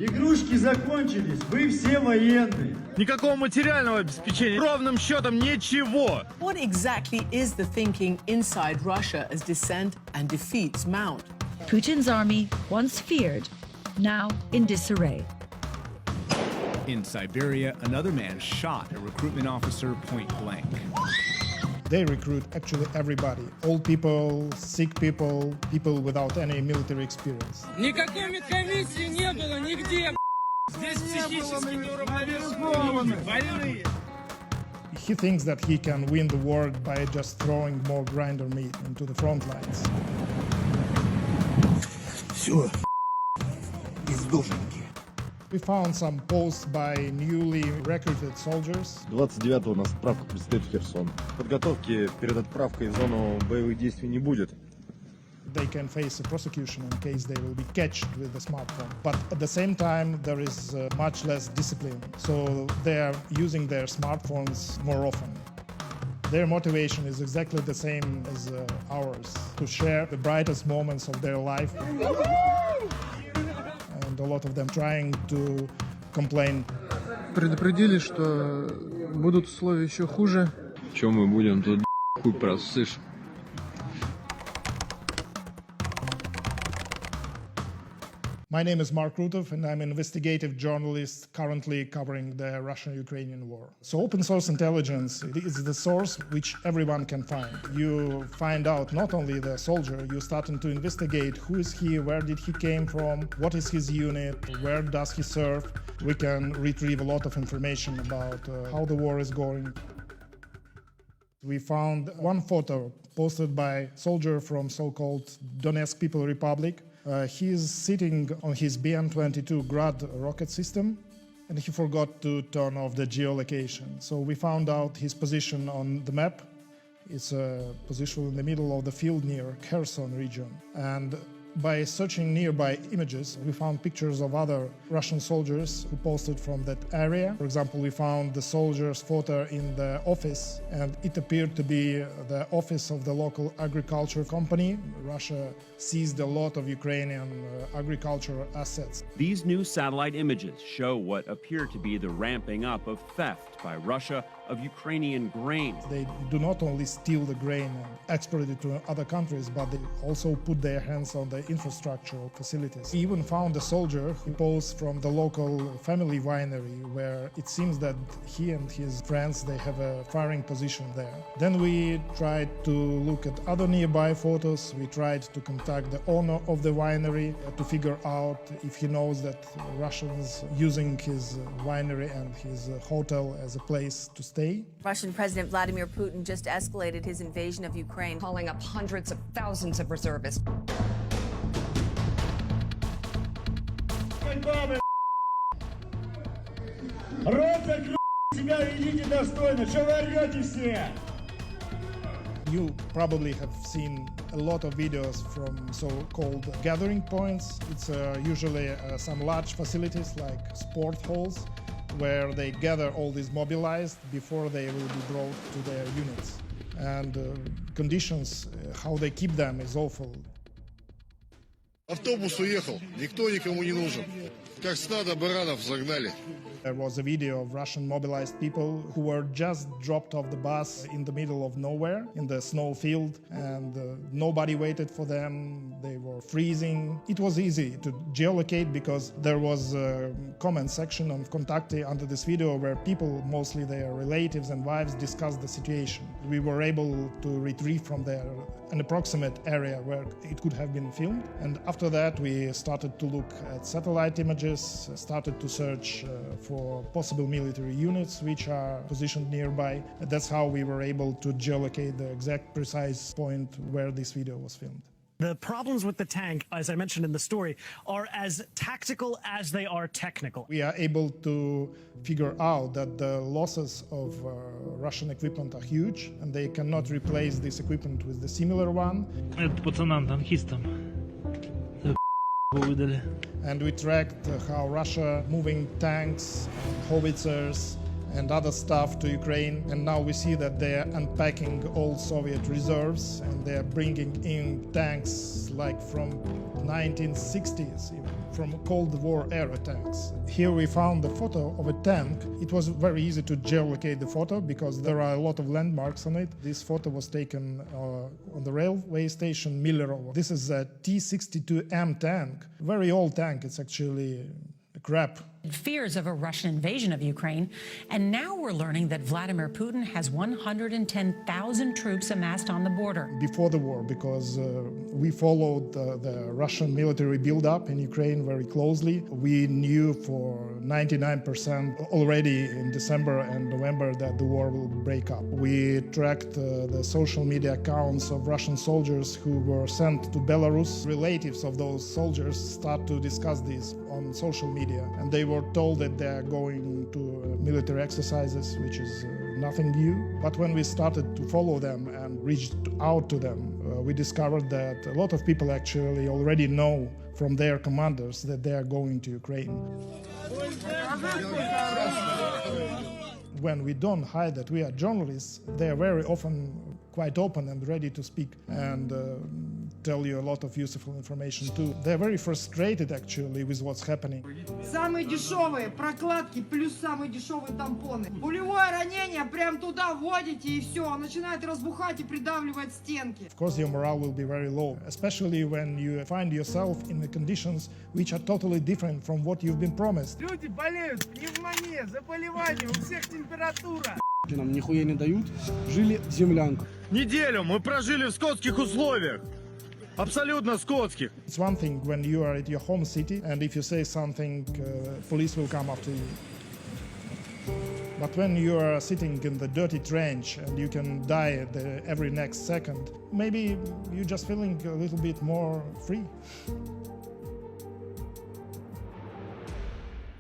Игрушки закончились, вы все военные. Никакого материального обеспечения, ровным счетом ничего. What exactly is the thinking inside Russia as dissent and defeats mount? Putin's army, once feared, now in disarray. In Siberia, another man shot a recruitment officer point blank. They recruit actually everybody. Old people, sick people, people without any military experience. Никакой медкомиссии не было нигде. Здесь психически неуравновешенные больные. He thinks that he can win the war by just throwing more grinder meat into the front lines. Все, издохненькие. We found some posts by newly recruited soldiers. 29-го у нас отправка предстоит в Херсон. Подготовки перед отправкой в зону боевых действий не будет. They can face a prosecution in case they will be catched with the smartphone. But at the same time, there is much less discipline. So they are using their smartphones more often. Their motivation is exactly the same as ours, to share the brightest moments of their life. And a lot of them trying to complain. Предупредили, что будут условия еще хуже. Чем мы будем тут хуй просышь? My name is Mark Rutov, and I'm an investigative journalist currently covering the Russian-Ukrainian war. So open source intelligence is the source which everyone can find. You find out not only the soldier, you're starting to investigate who is he, where did he came from, what is his unit, where does he serve. We can retrieve a lot of information about how the war is going. We found one photo posted by a soldier from so-called Donetsk People Republic. He is sitting on his BN-22 Grad rocket system, and he forgot to turn off the geolocation. So we found out his position on the map. It's a position in the middle of the field near Kherson region. And by searching nearby images, we found pictures of other Russian soldiers who posted from that area. For example, we found the soldier's photo in the office, and it appeared to be the office of the local agriculture company. Russia seized a lot of Ukrainian agricultural assets. These new satellite images show what appear to be the ramping up of theft by Russia of Ukrainian grain. They do not only steal the grain and export it to other countries, but they also put their hands on the infrastructural facilities. We even found a soldier who posed from the local family winery, where it seems that he and his friends, they have a firing position there. Then we tried to look at other nearby photos. We tried to contact the owner of the winery to figure out if he knows that Russians using his winery and his hotel as a place to stay. Russian President Vladimir Putin just escalated his invasion of Ukraine, calling up hundreds of thousands of reservists. You probably have seen a lot of videos from so-called gathering points. It's usually some large facilities like sport halls, where they gather all these mobilized before they will be brought to their units. And conditions, how they keep them is awful. Автобус уехал, никто никому не нужен. Как стадо баранов загнали. There was a video of Russian mobilized people who were just dropped off the bus in the middle of nowhere in the snow field, and nobody waited for them. They were freezing. It was easy to geolocate because there was a comment section on Kontakte under this video where people, mostly their relatives and wives, discussed the situation. We were able to retrieve from there an approximate area where it could have been filmed, and after that we started to look at satellite images, started to search for possible military units which are positioned nearby. That's how we were able to geolocate the exact precise point where this video was filmed. The problems with the tank, as I mentioned in the story, are as tactical as they are technical. We are able to figure out that the losses of Russian equipment are huge, and they cannot replace this equipment with the similar one. Это пацанам, танкистам. And we tracked how Russia moving tanks, howitzers, and other stuff to Ukraine. And now we see that they're unpacking old Soviet reserves and they're bringing in tanks like from 1960s, even, from Cold War era tanks. Here we found the photo of a tank. It was very easy to geolocate the photo because there are a lot of landmarks on it. This photo was taken on the railway station Millerovo. This is a T-62M tank, very old tank. It's actually crap. Fears of a Russian invasion of Ukraine, and now we're learning that Vladimir Putin has 110,000 troops amassed on the border. Before the war, because we followed the Russian military build-up in Ukraine very closely, we knew for 99% already in December and November that the war will break up. We tracked the social media accounts of Russian soldiers who were sent to Belarus. Relatives of those soldiers start to discuss this on social media, and they were told that they are going to military exercises, which is nothing new. But when we started to follow them and reached out to them, we discovered that a lot of people actually already know from their commanders that they are going to Ukraine. When we don't hide that we are journalists, they are very often quite open and ready to speak and tell you a lot of useful information too. They're very frustrated actually with what's happening. Самые дешевые прокладки плюс самые дешевые тампоны. Пулевое ранение прям туда вводите и все, он начинает разбухать и придавливать стенки. Of course your morale will be very low, especially when you find yourself in the conditions which are totally different from what you've been promised. Люди болеют, пневмония, заболевания, у всех температура. Нам нихуя не дают, жили в землянках. Неделю мы прожили в скотских условиях. Абсолютно скотских. It's one thing when you are at your home city and if you say something, police will come after you. But when you are sitting in the dirty trench and you can die every next second, maybe you're just feeling a little bit more free.